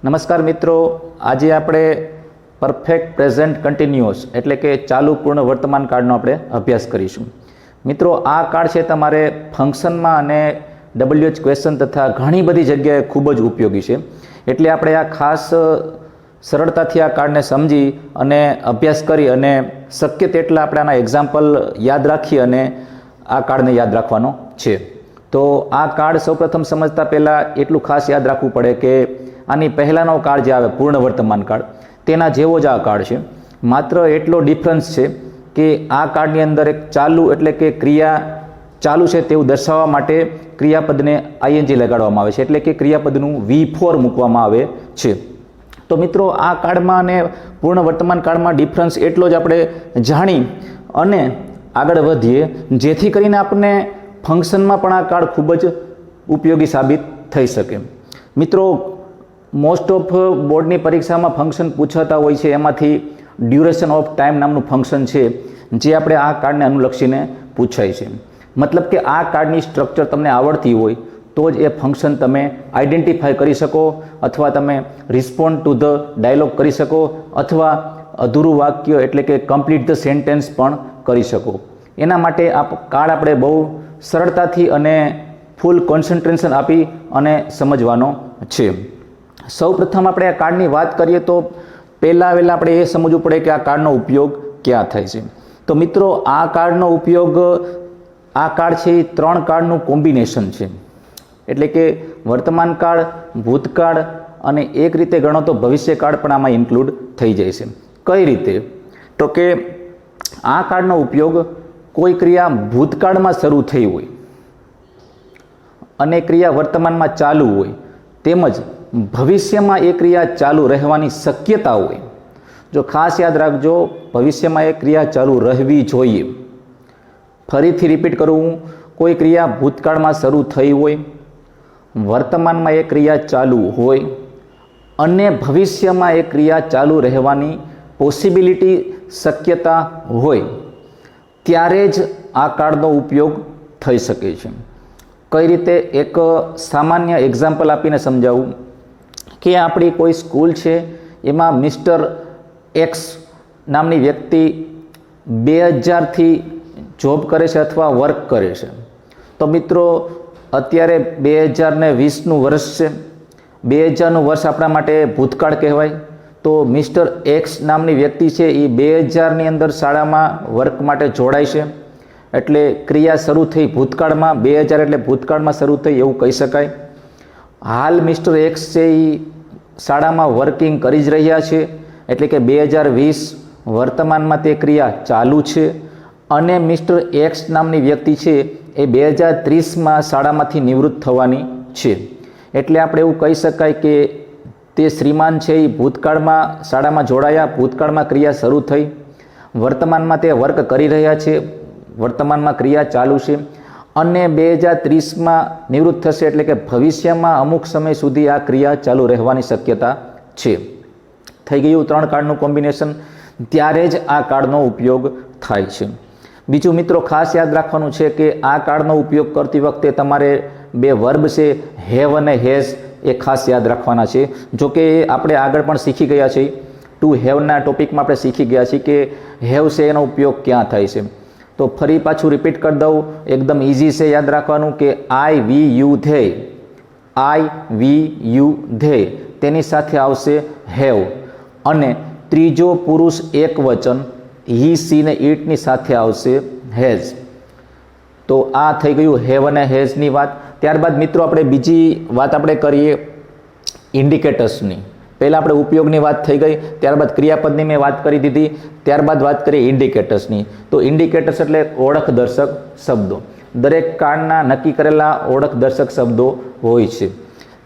નમસ્કાર મિત્રો, આજે આપણે પરફેક્ટ પ્રેઝન્ટ કન્ટિન્યુઅસ એટલે કે ચાલુ પૂર્ણ વર્તમાન કાળનો આપણે અભ્યાસ કરીશું. મિત્રો, આ કાળ છે તમારે ફંક્શનમાં અને WH ક્વેશ્ચન તથા ઘણી બધી જગ્યાએ ખૂબ જ ઉપયોગી છે. એટલે આપણે આ ખાસ સરળતાથી આ કાળને સમજી અને અભ્યાસ કરી અને શક્ય તેટલા આપણે આના એક્ઝામ્પલ યાદ રાખી અને આ કાળને યાદ રાખવાનો છે. તો આ કાળ સૌપ્રથમ સમજતા પહેલાં એટલું ખાસ યાદ રાખવું પડે કે આની પહેલાંનો કાળ જે આવે પૂર્ણ વર્તમાન કાળ તેના જેવો જ આ કાળ છે. માત્ર એટલો ડિફરન્સ છે કે આ કાળની અંદર એક ચાલુ એટલે કે ક્રિયા ચાલુ છે તેવું દર્શાવવા માટે ક્રિયાપદને ING લગાડવામાં આવે છે, એટલે કે ક્રિયાપદનું V4 મૂકવામાં આવે છે. તો મિત્રો, આ કાળમાં અને પૂર્ણ વર્તમાન કાળમાં ડિફરન્સ એટલો જ આપણે જાણી અને આગળ વધીએ, જેથી કરીને આપણને ફંક્શનમાં પણ આ કાળ ખૂબ જ ઉપયોગી સાબિત થઈ શકે. મિત્રો, મોસ્ટ ઓફ બોર્ડની પરીક્ષામાં ફંક્શન પૂછાતા હોય છે, એમાંથી ડ્યુરેશન ઓફ ટાઈમ નામનું ફંક્શન છે જે આપણે આ કાળને અનુલક્ષીને પૂછાય છે. મતલબ કે આ કાળની સ્ટ્રક્ચર તમને આવડતી હોય તો જ એ ફંક્શન તમે આઈડેન્ટિફાય કરી શકો, અથવા તમે રિસ્પોન્ડ ટુ ધ ડાયલોગ કરી શકો, અથવા અધૂરું વાક્ય એટલે કે કમ્પ્લીટ ધ સેન્ટેન્સ પણ કરી શકો. એના માટે આ કાળ આપણે બહુ સરળતાથી અને ફૂલ કોન્સન્ટ્રેશન આપી અને સમજવાનો છે. સૌ પ્રથમ આપણે આ કાળની વાત કરીએ તો પહેલાં આપણે એ સમજવું પડે કે આ કાળનો ઉપયોગ ક્યાં થાય છે. તો મિત્રો, આ કાળનો ઉપયોગ આ કાળ છે એ ત્રણ કાળનું કોમ્બિનેશન છે. એટલે કે વર્તમાન કાળ, ભૂતકાળ અને એક રીતે ગણો તો ભવિષ્યકાળ પણ આમાં ઇન્ક્લુડ થઈ જાય છે. કઈ રીતે? તો કે આ કાળનો ઉપયોગ કોઈ ક્રિયા ભૂતકાળમાં શરૂ થઈ હોય અને ક્રિયા વર્તમાનમાં ચાલુ હોય, તેમજ ભવિષ્યમાં એ ક્રિયા ચાલુ રહેવાની શક્યતા હોય. જો ખાસ યાદ રાખજો, ભવિષ્યમાં એ ક્રિયા ચાલુ રહેવી જોઈએ. ફરીથી રિપીટ કરું, કોઈ ક્રિયા ભૂતકાળમાં શરૂ થઈ હોય, વર્તમાનમાં એ ક્રિયા ચાલુ હોય અને ભવિષ્યમાં એ ક્રિયા ચાલુ રહેવાની પોસિબિલિટી શક્યતા હોય, ત્યારે જ આ કાળનો ઉપયોગ થઈ શકે છે. કઈ રીતે? એક સામાન્ય એક્ઝામ્પલ આપીને સમજાવું કે આપણી કોઈ સ્કૂલ છે, એમાં મિસ્ટર એક્સ નામની વ્યક્તિ 2000થી જોબ કરે છે અથવા વર્ક કરે છે. તો મિત્રો, અત્યારે 2020નું વર્ષ છે. 2000નું વર્ષ આપણા માટે ભૂતકાળ કહેવાય. તો મિસ્ટર એક્સ નામની વ્યક્તિ છે એ 2000ની અંદર શાળામાં વર્ક માટે જોડાય છે, એટલે ક્રિયા શરૂ થઈ ભૂતકાળમાં. 2000 એટલે ભૂતકાળમાં શરૂ થઈ એવું કહી શકાય. હાલ મિસ્ટર એક્સ છે એ શાળામાં વર્કિંગ કરી જ રહ્યા છે, એટલે કે 2020 વર્તમાનમાં તે ક્રિયા ચાલુ છે. અને મિસ્ટર એક્સ નામની વ્યક્તિ છે એ 2030માં શાળામાંથી નિવૃત્ત થવાની છે. એટલે આપણે એવું કહી શકાય કે તે શ્રીમાન છે એ ભૂતકાળમાં શાળામાં જોડાયા, ભૂતકાળમાં ક્રિયા શરૂ થઈ, વર્તમાનમાં તે વર્ક કરી રહ્યા છે, વર્તમાનમાં ક્રિયા ચાલુ છે, અને 2030માં નિવૃત્ત થશે, એટલે કે ભવિષ્યમાં અમુક સમય સુધી આ ક્રિયા ચાલુ રહેવાની શક્યતા છે. થઈ ગયું ત્રણ કાળનું કોમ્બિનેશન. ત્યારે જ આ કાળનો ઉપયોગ થાય છે. બીજું મિત્રો, ખાસ યાદ રાખવાનું છે કે આ કાળનો ઉપયોગ કરતી વખતે તમારે બે વર્બ છે, હેવ અને હેઝ, એ ખાસ યાદ રાખવાના છે. જો કે આપણે આગળ પણ શીખી ગયા છીએ, ટુ હેવના ટોપિકમાં આપણે શીખી ગયા છીએ કે હેવ છે એનો ઉપયોગ ક્યાં થાય છે. તો ફરી પાછું રિપીટ કરી દઉં, એકદમ ઇઝી છે યાદ રાખવાનું કે I we you they, I we you they, તેની સાથે આવશે હેવ. અને ત્રીજો પુરુષ એક વચન હી, સી ને ઇટની સાથે આવશે હેઝ. તો આ થઈ ગયું હેવ અને હેઝની વાત. ત્યારબાદ મિત્રો, આપણે બીજી વાત આપણે કરીએ ઇન્ડિકેટર્સની. પહેલાં આપણે ઉપયોગની વાત થઈ ગઈ, ત્યારબાદ ક્રિયાપદની મેં વાત કરી દીધી, ત્યારબાદ વાત કરીએ ઇન્ડિકેટર્સની. તો ઇન્ડિકેટર્સ એટલે ઓળખ દર્શક શબ્દો. દરેક કાળના નક્કી કરેલા ઓળખ દર્શક શબ્દો હોય છે.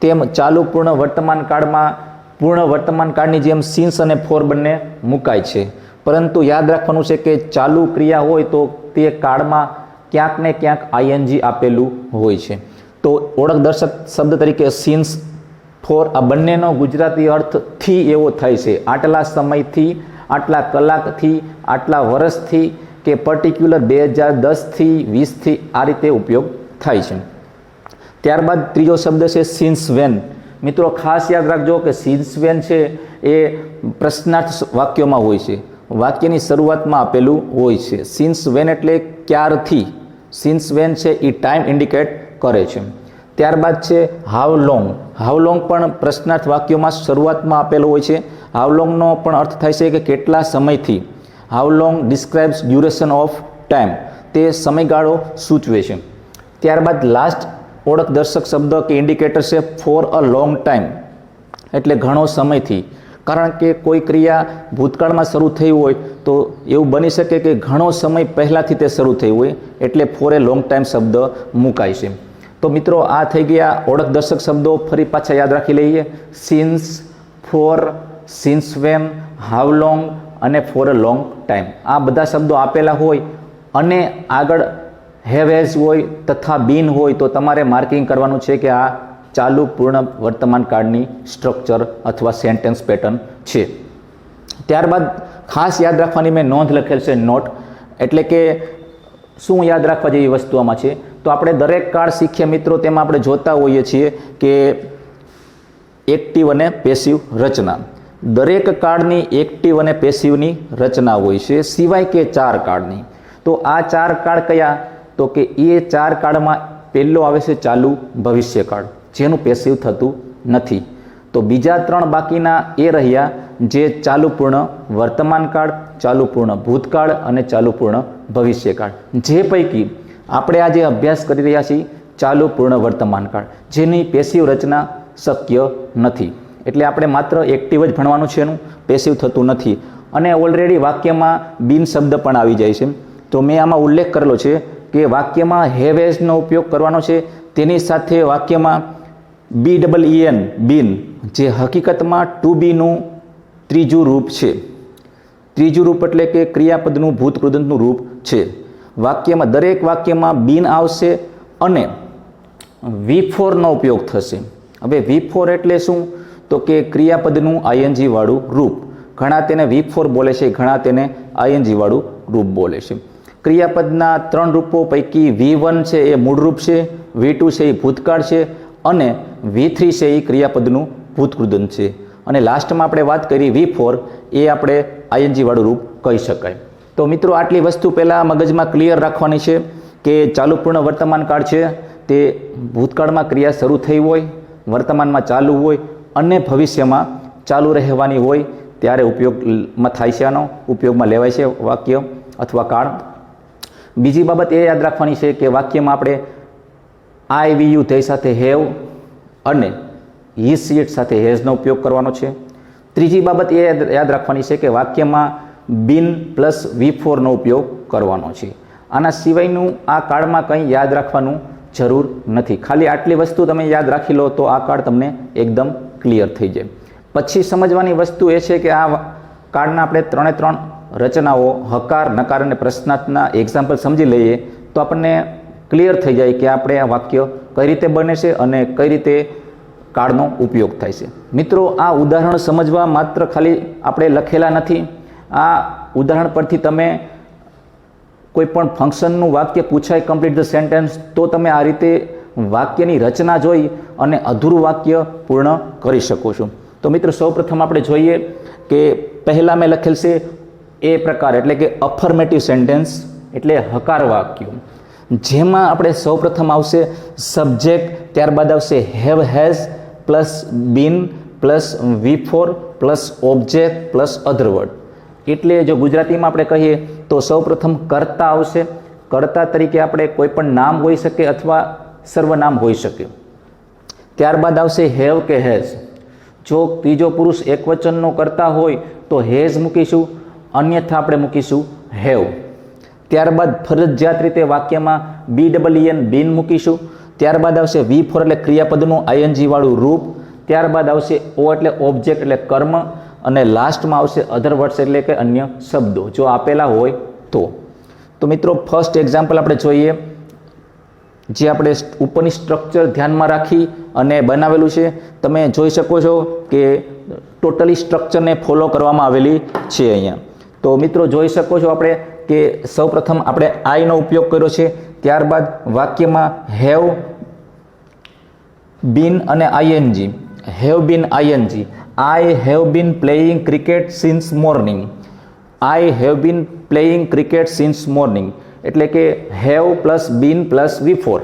તેમ ચાલુ પૂર્ણ વર્તમાન કાળમાં પૂર્ણ વર્તમાન કાળની જેમ સિન્સ અને ફોર બંને મુકાય છે. પરંતુ યાદ રાખવાનું છે કે ચાલુ ક્રિયા હોય તો તે કાળમાં ક્યાંક ને ક્યાંક ING આપેલું હોય છે. તો ઓળખ દર્શક શબ્દ તરીકે સિન્સ, ફોર, આ બંનેનો ગુજરાતી અર્થ થી એવો થાય છે. આટલા સમયથી, આટલા કલાકથી, આટલા વર્ષથી કે પર્ટિક્યુલર 2010થી 20થી આ રીતે ઉપયોગ થાય છે. ત્યારબાદ ત્રીજો શબ્દ છે સિન્સ વેન. મિત્રો ખાસ યાદ રાખજો કે સિન્સ વેન છે એ પ્રશ્નાર્થ વાક્યોમાં હોય છે, વાક્યની શરૂઆતમાં આપેલું હોય છે. સિન્સ વેન એટલે ક્યારથી, સિન્સ વેન છે એ ટાઈમ ઇન્ડિકેટ કરે છે. ત્યારબાદ છે હાઉ લોંગ. હાઉ લોંગ પણ પ્રશ્નાર્થ વાક્યોમાં શરૂઆતમાં આપેલો હોય છે. હાઉ લોંગનો પણ અર્થ થાય છે કે કેટલા સમયથી. How long describes duration of time, તે સમયગાળો સૂચવે છે. ત્યારબાદ લાસ્ટ ઓળખ દર્શક શબ્દ કે ઇન્ડિકેટર છે ફોર અ લોંગ ટાઈમ, એટલે ઘણો સમયથી. કારણ કે કોઈ ક્રિયા ભૂતકાળમાં શરૂ થઈ હોય તો એવું બની શકે કે ઘણો સમય પહેલાંથી તે શરૂ થઈ હોય, એટલે ફોર એ લોંગ ટાઈમ શબ્દ મુકાય છે. તો મિત્રો આ થઈ ગયા ઓળખ દર્શક શબ્દો. ફરી પાછા યાદ રાખી લઈએ. Since, for, since when, how long અને ફોર અ લોંગ ટાઈમ. આ બધા શબ્દો આપેલા હોય અને આગળ હેવ હેઝ હોય તથા બીન હોય તો તમારે માર્કિંગ કરવાનું છે કે આ ચાલુ પૂર્ણ વર્તમાન કાળની સ્ટ્રક્ચર અથવા સેન્ટેન્સ પેટર્ન છે. ત્યારબાદ ખાસ યાદ રાખવાની મેં નોંધ લખેલ છે નોટ, એટલે કે શું યાદ રાખવા જેવી વસ્તુ આમાં છે. તો આપણે દરેક કાળ શીખ્યા મિત્રો, તેમાં આપણે જોતા હોઈએ છીએ કે એક્ટિવ અને પેસિવ રચના. દરેક કાળની એક્ટિવ અને પેસિવની રચના હોય છે, સિવાય કે 4 કાળની. તો આ 4 કાળ કયા? તો કે એ 4 કાળમાં પહેલો આવે છે ચાલુ ભવિષ્યકાળ, જેનું પેસિવ થતું નથી. તો બીજા 3 બાકીના એ રહ્યા જે ચાલુ પૂર્ણ વર્તમાન કાળ, ચાલુ પૂર્ણ ભૂતકાળ અને ચાલુ પૂર્ણ ભવિષ્યકાળ. જે પૈકી આપણે આજે અભ્યાસ કરી રહ્યા છીએ ચાલુ પૂર્ણ વર્તમાન કાળ, જેની પેસિવ રચના શક્ય નથી. એટલે આપણે માત્ર એક્ટિવ જ ભણવાનું છે, એનું પેસિવ થતું નથી. અને ઓલરેડી વાક્યમાં બિન શબ્દ પણ આવી જાય છે. તો મેં આમાં ઉલ્લેખ કરેલો છે કે વાક્યમાં હેવ હેઝનો ઉપયોગ કરવાનો છે. તેની સાથે વાક્યમાં BEEN બીન, જે હકીકતમાં ટુ બીનું ત્રીજું રૂપ છે. ત્રીજું રૂપ એટલે કે ક્રિયાપદનું ભૂતકૃદંતનું રૂપ છે. વાક્યમાં દરેક વાક્યમાં બીન આવશે અને V4નો ઉપયોગ થશે. હવે V4 એટલે શું? તો કે ક્રિયાપદનું ING વાળું રૂપ. ઘણા તેને V4 બોલે છે, ઘણા તેને ING વાળું રૂપ બોલે છે. ક્રિયાપદના 3 રૂપો પૈકી V1 છે એ મૂળરૂપ છે, V2 છે એ ભૂતકાળ છે અને V3 છે એ ક્રિયાપદનું ભૂતકૃદંત છે. અને લાસ્ટમાં આપણે વાત કરી V4, એ આપણે ING વાળું રૂપ કહી શકાય. તો મિત્રો આટલી વસ્તુ પહેલાં મગજમાં ક્લિયર રાખવાની છે કે ચાલુ પૂર્ણ વર્તમાન કાળ છે તે ભૂતકાળમાં ક્રિયા શરૂ થઈ હોય, વર્તમાનમાં ચાલુ હોય અને ભવિષ્યમાં ચાલુ રહેવાની હોય ત્યારે ઉપયોગમાં થાય છે, આનો ઉપયોગમાં લેવાય છે વાક્ય અથવા કાળ. બીજી બાબત એ યાદ રાખવાની છે કે વાક્યમાં આપણે આઈ વી યુ ધ્યેય સાથે હેવ અને હી સી ઇટ સાથે હેઝનો ઉપયોગ કરવાનો છે. ત્રીજી બાબત એ યાદ રાખવાની છે કે વાક્યમાં બીન પ્લસ V4નો ઉપયોગ કરવાનો છે. આના સિવાયનું આ કાળમાં કંઈ યાદ રાખવાનું જરૂર નથી. ખાલી આટલી વસ્તુ તમે યાદ રાખી લો તો આ કાળ તમને એકદમ ક્લિયર થઈ જાય. પછી સમજવાની વસ્તુ એ છે કે આ કાળના આપણે 3 રચનાઓ હકાર, નકાર અને પ્રશ્નાર્થના એક્ઝામ્પલ સમજી લઈએ તો આપણને ક્લિયર થઈ જાય કે આપણે આ વાક્ય કઈ રીતે બને છે અને કઈ રીતે કાળનો ઉપયોગ થાય છે. મિત્રો આ ઉદાહરણ સમજવા માત્ર ખાલી આપણે લખેલા નથી. આ ઉદાહરણ પરથી તમે કોઈ પણ ફંક્શનનું વાક્ય પૂછાય કમ્પ્લીટ ધ સેન્ટેન્સ, તો તમે આ રીતે વાક્યની રચના જોઈ અને અધૂરું વાક્ય પૂર્ણ કરી શકો છો. તો મિત્રો સૌપ્રથમ આપણે જોઈએ કે પહેલાં મેં લખેલ છે એ પ્રકાર, એટલે કે અફર્મેટિવ સેન્ટેન્સ એટલે હકાર વાક્યો, જેમાં આપણે સૌપ્રથમ આવશે સબ્જેક્ટ, ત્યારબાદ આવશે have has plus been plus V4 plus object plus other word. એટલે જો ગુજરાતીમાં આપણે કહીએ તો સૌપ્રથમ કર્તા આવશે. કર્તા તરીકે આપણે કોઈ પણ નામ હોઈ શકે અથવા સર્વનામ હોઈ શકે. ત્યારબાદ આવશે હેવ કે હેઝ. જો ત્રીજો પુરુષ એકવચનનો કર્તા હોય તો હેઝ મૂકીશું, અન્યથા આપણે મૂકીશું હેવ. ત્યારબાદ ફરજિયાત રીતે વાક્યમાં BEEN બીન મૂકીશું. ત્યારબાદ આવશે V4 એટલે ક્રિયાપદનું ING વાળું રૂપ. ત્યારબાદ આવશે O એટલે ઓબ્જેક્ટ એટલે કર્મ, અને લાસ્ટમાં આવશે અધર વર્ડ્સ એટલે કે અન્ય શબ્દો જો આપેલા હોય તો. તો મિત્રો ફર્સ્ટ એક્ઝામ્પલ આપણે જોઈએ, જે આપણે ઉપરની સ્ટ્રક્ચર ધ્યાનમાં રાખી અને બનાવેલું છે. તમે જોઈ શકો છો કે ટોટલી સ્ટ્રક્ચરને ફોલો કરવામાં આવેલી છે અહીંયા. તો મિત્રો જોઈ શકો છો આપણે કે સૌપ્રથમ આપણે આઈનો ઉપયોગ કર્યો છે. ત્યારબાદ વાક્યમાં હેવ, બીન અને ING. Have been ING, I have been playing cricket since morning. I have been playing cricket since morning એટલે કે have plus been plus V4.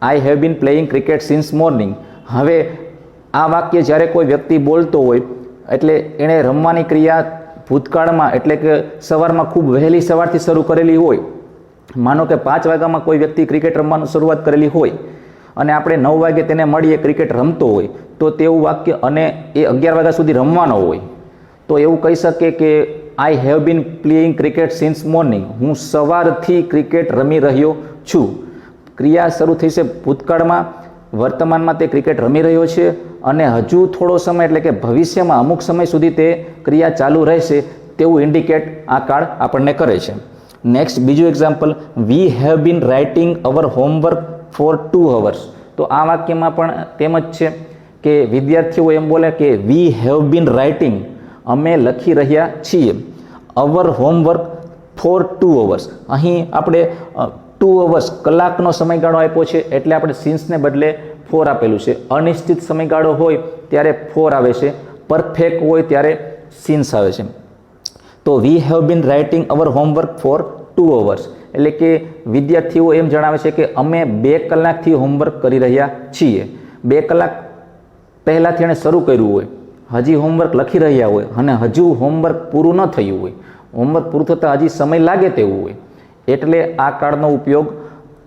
I have been playing cricket since morning. હવે આ વાક્ય જ્યારે કોઈ વ્યક્તિ બોલતો હોય એટલે એણે રમવાની ક્રિયા ભૂતકાળમાં એટલે કે સવારમાં ખૂબ વહેલી સવારથી શરૂ કરેલી હોય. માનો કે 5 વાગ્યામાં કોઈ વ્યક્તિ ક્રિકેટ રમવાનું શરૂઆત કરેલી હોય અને આપણે 9 વાગે તેને મળીએ ક્રિકેટ રમતો હોય તો તેવું વાક્ય અને એ 11 વાગ્યા સુધી રમવાનો હોય તો એવું કહી શકે કે I have been playing cricket since morning. હું સવારથી ક્રિકેટ રમી રહ્યો છું. ક્રિયા શરૂ થઈ છે ભૂતકાળમાં, વર્તમાનમાં તે ક્રિકેટ રમી રહ્યો છે અને હજુ થોડો સમય એટલે કે ભવિષ્યમાં અમુક સમય સુધી તે ક્રિયા ચાલુ રહેશે તેવું ઇન્ડિકેટ આ કાળ આપણને કરે છે. નેક્સ્ટ બીજું example, we have been writing our homework for 2 hours. તો આ વાક્યમાં પણ તેમ જ છે કે વિદ્યાર્થીઓ એમ બોલે કે વી હેવ બીન રાઇટિંગ, અમે લખી રહ્યા છીએ, અવર હોમવર્ક ફોર 2 hours. અહીં આપણે 2 hours કલાકનો સમયગાળો આપ્યો છે એટલે આપણે સિન્સને બદલે 4 આપેલું છે. અનિશ્ચિત સમયગાળો હોય ત્યારે 4 આવે છે, પરફેક્ટ હોય ત્યારે સિન્સ આવે છે. તો we have been writing our homework for 2 hours એટલે કે વિદ્યાર્થીઓ એમ જણાવે છે કે અમે 2 કલાકથી હોમવર્ક કરી રહ્યા છીએ. 2 કલાક પહેલાંથી એણે શરૂ કર્યું હોય, હજી હોમવર્ક લખી રહ્યા હોય અને હજુ હોમવર્ક પૂરું ન થયું હોય, હોમવર્ક પૂરું થતાં હજી સમય લાગે તેવું હોય, એટલે આ કાળનો ઉપયોગ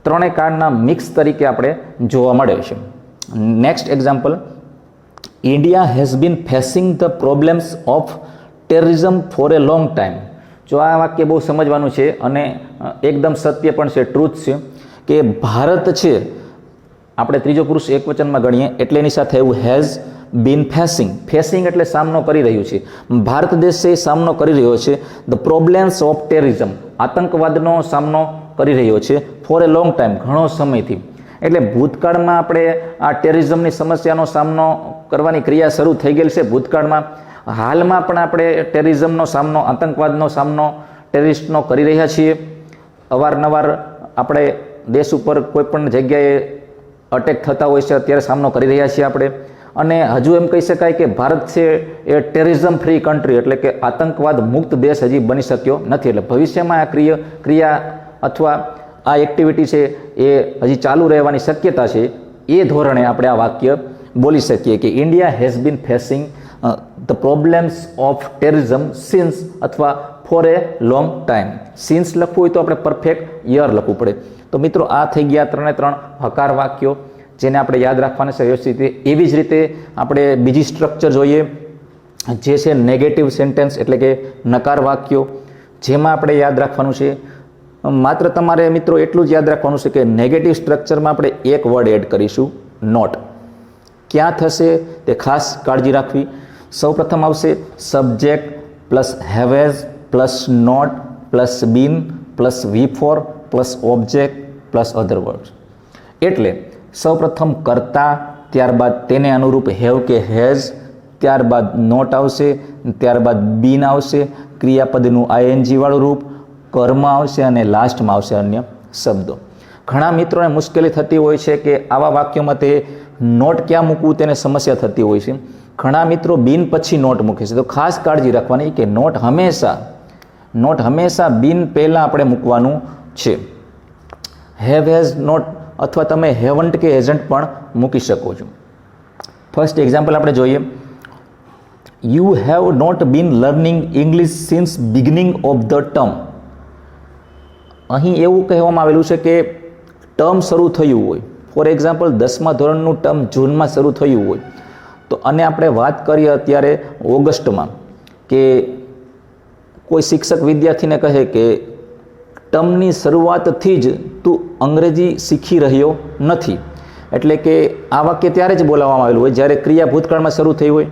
ત્રણેય કાળના મિક્સ તરીકે આપણે જોવા મળે છે. Next example, India has been facing the problems of terrorism for a long time. જો આ વાક્ય બહુ સમજવાનું છે અને એકદમ સત્ય પણ છે, ટ્રુથ છે કે ભારત છે, આપણે ત્રીજો પુરુષ એકવચનમાં ગણીએ એટલે એની સાથે એવું હેઝ બીન ફેસિંગ. ફેસિંગ એટલે સામનો કરી રહ્યું છે. ભારત દેશ છે સામનો કરી રહ્યો છે ધ પ્રોબ્લેમ્સ ઓફ ટેરરિઝમ, આતંકવાદનો સામનો કરી રહ્યો છે ફોર એ લોંગ ટાઈમ, ઘણો સમયથી. એટલે ભૂતકાળમાં આપણે આ ટેરરિઝમની સમસ્યાનો સામનો કરવાની ક્રિયા શરૂ થઈ ગયેલી છે ભૂતકાળમાં. હાલમાં પણ આપણે ટેરરિઝમનો સામનો, આતંકવાદનો સામનો, ટેરરિસ્ટનો કરી રહ્યા છીએ. અવારનવાર આપણે દેશ ઉપર કોઈ પણ જગ્યાએ અટેક થતા હોય છે અત્યારે સામનો કરી રહ્યા છીએ આપણે. અને હજુ એમ કહી શકાય કે ભારત છે એ ટેરરિઝમ ફ્રી કન્ટ્રી એટલે કે આતંકવાદ મુક્ત દેશ હજી બની શક્યો નથી. એટલે ભવિષ્યમાં આ ક્રિયા અથવા આ એક્ટિવિટી છે એ હજી ચાલુ રહેવાની શક્યતા છે. એ ધોરણે આપણે આ વાક્ય બોલી શકીએ કે India has been facing the problems of terrorism since અથવા four a long time. Since લખવું હોય તો આપણે પરફેક્ટ યર લખવું પડે. તો મિત્રો આ થઈ ગયા 3 હકાર વાક્યો જેને આપણે યાદ રાખવાના છે વ્યવસ્થિત રીતે. એવી જ રીતે આપણે બીજી સ્ટ્રક્ચર જોઈએ જે છે નેગેટિવ સેન્ટેન્સ એટલે કે નકાર વાક્યો, જેમાં આપણે યાદ રાખવાનું છે માત્ર તમારે મિત્રો એટલું જ યાદ રાખવાનું છે કે નેગેટિવ સ્ટ્રક્ચરમાં આપણે એક વર્ડ એડ કરીશું, નોટ. ક્યાં થશે તે ખાસ કાળજી રાખવી. સૌપ્રથમ આવશે subject plus haves plus not plus been plus V4 plus object plus other word. એટલે સૌપ્રથમ કર્તા, ત્યારબાદ તેને અનુરૂપ હેવ કે હેઝ, ત્યારબાદ નોટ આવશે, ત્યારબાદ બીન આવશે, ક્રિયાપદનું ING વાળું રૂપ, કર્મ આવશે અને લાસ્ટમાં આવશે અન્ય શબ્દો. ઘણા મિત્રોને મુશ્કેલી થતી હોય છે કે આવા વાક્યોમાં તે નોટ ક્યાં મૂકવું તેને સમસ્યા થતી હોય છે. ઘણા મિત્રો બીન પછી નોટ મૂકે છે. તો ખાસ કાળજી રાખવાની કે નોટ હંમેશા બીન પહેલાં આપણે મૂકવાનું છે. હેવ હેઝ નોટ અથવા તમે હેવન્ટ કે હેઝન્ટ પણ મૂકી શકો છો. ફર્સ્ટ એક્ઝામ્પલ આપણે જોઈએ, you have not been learning English since beginning of the term. અહીં એવું કહેવામાં આવેલું છે કે ટર્મ શરૂ થયું હોય, ફોર એક્ઝામ્પલ 10મા ધોરણનું ટર્મ જૂનમાં શરૂ થયું હોય તો, અને આપણે વાત કરીએ અત્યારે ઓગસ્ટમાં કે કોઈ શિક્ષક વિદ્યાર્થીને કહે કે ટર્મની શરૂઆતથી જ તું અંગ્રેજી શીખી રહ્યો નથી. એટલે કે આ વાક્ય ત્યારે જ બોલાવવામાં આવેલું હોય જ્યારે ક્રિયા ભૂતકાળમાં શરૂ થઈ હોય.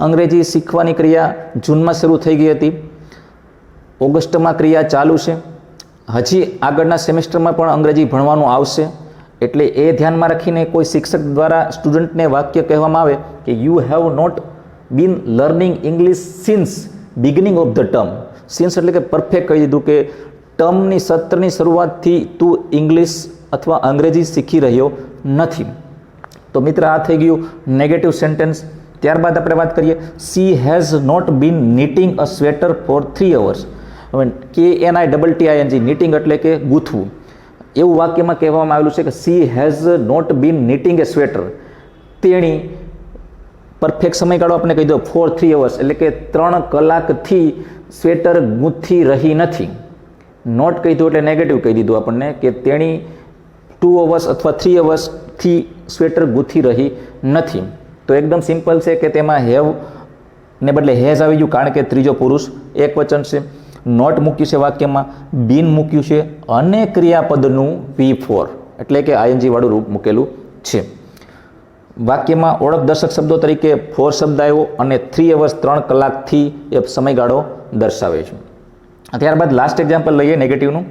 અંગ્રેજી શીખવાની ક્રિયા જૂનમાં શરૂ થઈ ગઈ હતી, ઓગસ્ટમાં ક્રિયા ચાલુ છે, હજી આગળના સેમેસ્ટરમાં પણ અંગ્રેજી ભણવાનું આવશે. એટલે એ ધ્યાનમાં રાખીને કોઈ શિક્ષક દ્વારા સ્ટુડન્ટને વાક્ય કહેવામાં આવે કે you have not been learning English since beginning of the term. Since એટલે કે પરફેક્ટ કહી દીધું કે ટર્મની સત્રની શરૂઆતથી તું ઇંગ્લિશ અથવા અંગ્રેજી શીખી રહ્યો નથી. તો મિત્ર આ થઈ ગયું નેગેટિવ સેન્ટેન્સ. ત્યારબાદ આપણે વાત કરીએ, she has not been knitting a sweater for 3 hours. હવે KNITTING, નીટિંગ એટલે કે ગૂંથવું. એવું વાક્યમાં કહેવામાં આવેલું છે કે she has not been knitting a sweater. તેણી પરફેક્ટ સમયગાળો આપણે કહી દો 3 hours, એટલે કે 3 કલાકથી સ્વેટર ગૂંથી રહી નથી. નોટ કહી દો એટલે નેગેટિવ કહી દીધું આપણને કે તેણી 2 hours અથવા 3 hours સ્વેટર ગૂંથી રહી નથી. તો એકદમ સિમ્પલ છે કે તેમાં હેવ ને બદલે હેઝ આવી ગયું, કારણ કે ત્રીજો પુરુષ એક વચન છે. નોટ મૂક્યું છે વાક્યમાં, બીન મૂક્યું છે અને ક્રિયાપદનું V4 એટલે કે ING વાળું રૂપ મૂકેલું છે. વાક્યમાં ઓળખ દર્શક શબ્દો તરીકે ફોર શબ્દ આવ્યો અને 3 hours 3 કલાકથી એ સમયગાળો દર્શાવે છે. ત્યારબાદ લાસ્ટ એક્ઝામ્પલ લઈએ નેગેટિવનું.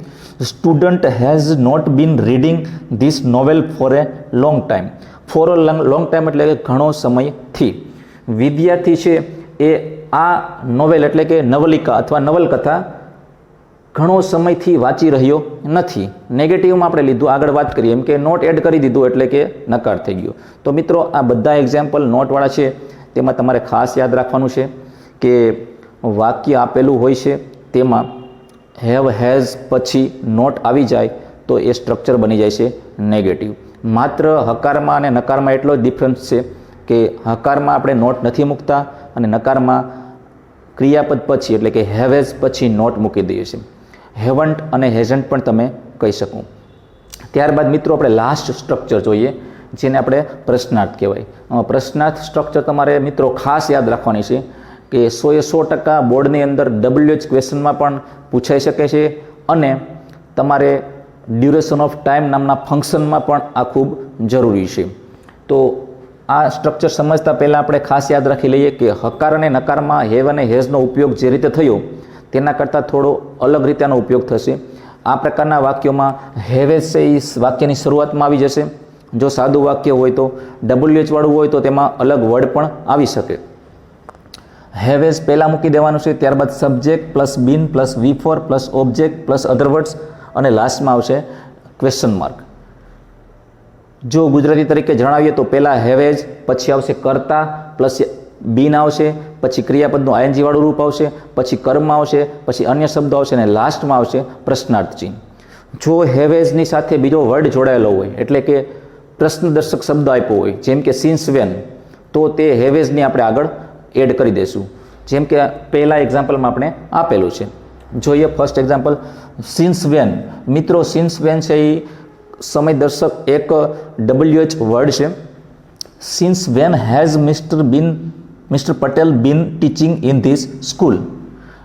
Student has not been reading this novel for a long time. For a long time એટલે કે ઘણો સમયથી. વિદ્યાર્થી છે એ આ નોવેલ એટલે કે નવલિકા અથવા નવલકથા ઘણો સમયથી વાંચી રહ્યો નથી. નેગેટિવમાં આપણે લીધું, આગળ વાત કરીએ એમ કે નોટ એડ કરી દીધું એટલે કે નકાર થઈ ગયો. તો મિત્રો આ બધા એક્ઝામ્પલ નોટવાળા છે, તેમાં તમારે ખાસ યાદ રાખવાનું છે કે વાક્ય આપેલું હોય છે તેમાં હેવ હેઝ પછી નોટ આવી જાય તો એ સ્ટ્રક્ચર બની જાય છે નેગેટિવ. માત્ર હકારમાં અને નકારમાં એટલો જ ડિફરન્સ છે કે હકારમાં આપણે નોટ નથી મૂકતા અને નકારમાં ક્રિયાપદ પછી એટલે કે હેવેઝ પછી નોટ મૂકી દઈએ છીએ. હેવન્ટ અને હેઝન્ટ પણ તમે કહી શકો. ત્યારબાદ મિત્રો આપણે લાસ્ટ સ્ટ્રક્ચર જોઈએ, જેને આપણે પ્રશ્નાર્થ કહેવાય. પ્રશ્નાર્થ સ્ટ્રક્ચર તમારે મિત્રો ખાસ યાદ રાખવાની છે કે 100% બોર્ડની અંદર WH ક્વેશ્ચનમાં પણ પૂછાઈ શકે છે અને તમારે ડ્યુરેશન ઓફ ટાઈમ નામના ફંક્શનમાં પણ આ ખૂબ જરૂરી છે. તો આ સ્ટ્રક્ચર સમજતા પહેલાં આપણે ખાસ યાદ રાખી લઈએ કે હકાર અને નકારમાં હેવ અને હેઝનો ઉપયોગ જે રીતે થયો તેના કરતાં થોડો અલગ રીતે આનો ઉપયોગ થશે. આ પ્રકારના વાક્યોમાં હેવેઝ છે એ વાક્યની શરૂઆતમાં આવી જશે. જો સાદું વાક્ય હોય તો WH વાળું હોય તો તેમાં અલગ વર્ડ પણ આવી શકે. હેવેઝ પહેલાં મૂકી દેવાનું છે, ત્યારબાદ subject plus been plus V4 plus object plus other words અને લાસ્ટમાં આવશે ક્વેશ્ચન માર્ક. જો ગુજરાતી તરીકે જણાવીએ તો પહેલાં હેવેઝ, પછી આવશે કર્તા પ્લસ બીન આવશે, પછી ક્રિયાપદનું ING વાળું રૂપ આવશે, પછી કર્મ આવશે, પછી અન્ય શબ્દો આવશે અને લાસ્ટમાં આવશે પ્રશ્નાર્થ ચિહ્ન. જો હેવેઝની સાથે બીજો વર્ડ જોડાયેલો હોય એટલે કે પ્રશ્નદર્શક શબ્દ આપ્યો હોય જેમ કે સિન્સ વેન, તો તે હેવેઝની આપણે આગળ એડ કરી દઈશું. જેમ કે પહેલા એક્ઝામ્પલમાં આપણે આપેલું છે. જોઈએ ફર્સ્ટ એક્ઝામ્પલ, સિન્સ વેન. મિત્રો સિન્સ વેન છે એ સમયદર્શક એક WH વર્ડ છે. Since when has mister Patel been teaching in this school.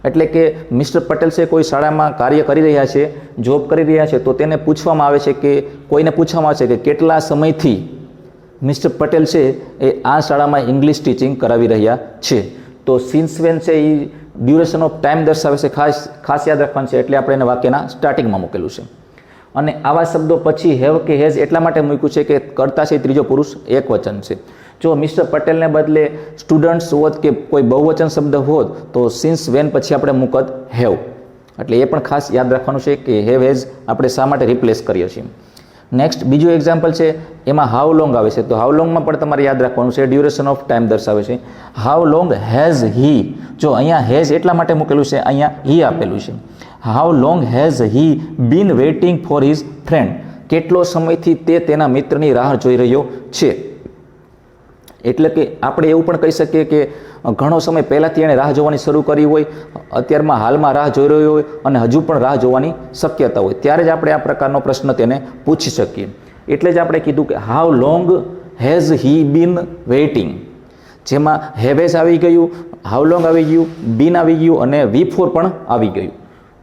એટલે કે મિસ્ટર પટેલ છે કોઈ શાળામાં કાર્ય કરી રહ્યા છે, જોબ કરી રહ્યા છે, તો તેને પૂછવામાં આવે છે કે કોઈને પૂછવામાં આવે છે કે કેટલા સમયથી મિસ્ટર પટેલ છે એ આ શાળામાં ઇંગ્લિશ ટીચિંગ કરાવી રહ્યા છે. તો સિન્સ વેન છે એ ડ્યુરેશન ઓફ ટાઈમ દર્શાવે છે. ખાસ યાદ રાખવાનું છે, એટલે આપણે એને વાક્યના સ્ટાર્ટિંગમાં મૂકેલું છે. અને આવા શબ્દો પછી હેવ કે હેઝ એટલા માટે મૂક્યું છે કે કર્તા છે ત્રીજો પુરુષ એક વચન છે. જો મિસ્ટર પટેલને બદલે સ્ટુડન્ટ્સ હોત કે કોઈ બહુવચન શબ્દ હોત તો સિન્સ વેન પછી આપણે મૂકત હેવ. એટલે એ પણ ખાસ યાદ રાખવાનું છે કે હેવ હેઝ આપણે શા માટે રિપ્લેસ કરીએ છીએ. નેક્સ્ટ બીજું એક્ઝામ્પલ છે, એમાં હાઉ લોંગ આવે છે. તો હાઉ લોંગમાં પણ તમારે યાદ રાખવાનું છે, ડ્યુરેશન ઓફ ટાઈમ દર્શાવે છે. હાઉ લોંગ હેઝ હી. જો અહીંયા હેઝ એટલા માટે મૂકેલું છે, અહીંયા હી આપેલું છે. How long has he been waiting for his friend. કેટલો સમયથી તે તેના મિત્રની રાહ જોઈ રહ્યો છે. એટલે કે આપણે એવું પણ કહી શકીએ કે ઘણો સમય પહેલાંથી એણે રાહ જોવાની શરૂ કરી હોય, અત્યારમાં હાલમાં રાહ જોઈ રહ્યો હોય અને હજુ પણ રાહ જોવાની શક્યતા હોય, ત્યારે જ આપણે આ પ્રકારનો પ્રશ્ન તેને પૂછી શકીએ. એટલે જ આપણે કીધું કે how long has he been waiting, જેમાં હેવેઝ આવી ગયું, હાઉ લોંગ આવી ગયું, બીન આવી ગયું અને V4 પણ આવી ગયું.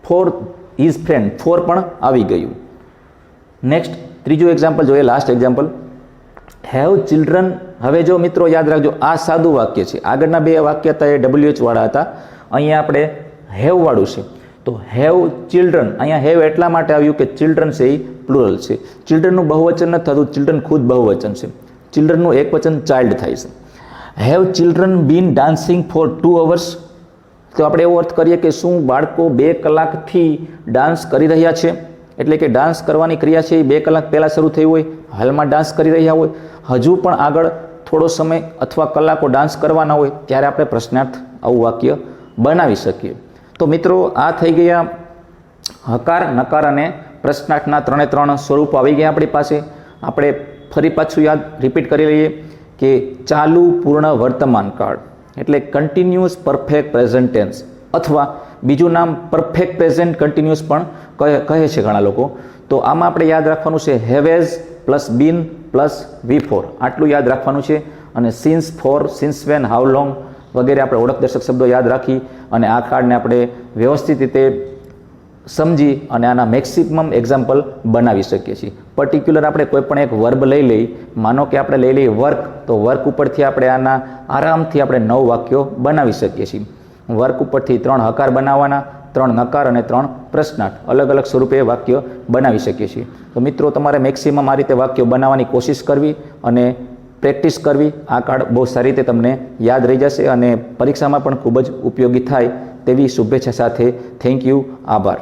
ફોર હિઝ ફ્રેન્ડ, ફોર પણ આવી ગયું. નેક્સ્ટ ત્રીજું એક્ઝામ્પલ જોઈએ, લાસ્ટ એક્ઝામ્પલ, હેવ ચિલ્ડ્રન. હવે જો મિત્રો યાદ રાખજો, આ સાદું વાક્ય છે. આગળના બે વાક્ય હતા એ WH વાળા હતા, અહીંયા આપણે હેવ વાળું છે. તો હેવ ચિલ્ડ્રન, અહીંયા હેવ એટલા માટે આવ્યું કે ચિલ્ડ્રન છે એ પ્લુરલ છે. ચિલ્ડ્રનનું બહુવચન નથી થતું, ચિલ્ડ્રન ખુદ બહુવચન છે. ચિલ્ડ્રનનું એક વચન ચાઇલ્ડ થાય છે. Have children been dancing for 2 hours. તો આપણે એવો અર્થ કરીએ કે શું બાળકો 2 કલાકથી ડાન્સ કરી રહ્યા છે, એટલે કે ડાન્સ કરવાની ક્રિયા છે એ 2 કલાક પહેલાં શરૂ થઈ હોય, હાલમાં ડાન્સ કરી રહ્યા હોય, હજુ પણ આગળ થોડો સમય અથવા કલાકો ડાન્સ કરવાના હોય, ત્યારે આપણે પ્રશ્નાર્થ આવું વાક્ય બનાવી શકીએ. તો મિત્રો, આ થઈ ગયા હકાર, નકાર અને પ્રશ્નાર્થના 3 સ્વરૂપો આવી ગયા આપણી પાસે. આપણે ફરી પાછું રિપીટ કરી લઈએ કે ચાલુ પૂર્ણ વર્તમાન કાળ એટલે કન્ટિન્યુઅસ પરફેક્ટ પ્રેઝન્ટ ટેન્સ, અથવા બીજું નામ પરફેક્ટ પ્રેઝન્ટ કન્ટિન્યુઅસ પણ કહે છે ઘણા લોકો. તો આમાં આપણે યાદ રાખવાનું છે હેવેઝ પ્લસ બીન પ્લસ V4, આટલું યાદ રાખવાનું છે. અને since, for, since when, how long વગેરે આપણે ઓળખદર્શક શબ્દો યાદ રાખી અને આ કાર્ડને આપણે વ્યવસ્થિત રીતે સમજી અને આના મેક્સિમમ એક્ઝામ્પલ બનાવી શકીએ છીએ. પર્ટિક્યુલર આપણે કોઈ પણ એક વર્બ લઈ લઈ, માનો કે આપણે લઈ લઈએ વર્ક, તો વર્ક ઉપરથી આપણે આના આરામથી આપણે 9 વાક્યો બનાવી શકીએ છીએ. વર્ક ઉપરથી 3 હકાર બનાવવાના, 3 નકાર અને 3 પ્રશ્નાર્થ, અલગ અલગ સ્વરૂપે વાક્ય બનાવી શકીએ છીએ. તો મિત્રો, તમારે મેક્સિમમ આ રીતે વાક્યો બનાવવાની કોશિશ કરવી અને પ્રેક્ટિસ કરવી. આ કાર્ડ બહુ સારી રીતે તમને યાદ રહી જશે અને પરીક્ષામાં પણ ખૂબ જ ઉપયોગી થાય તેવી શુભેચ્છા સાથે થેન્ક યુ, આભાર.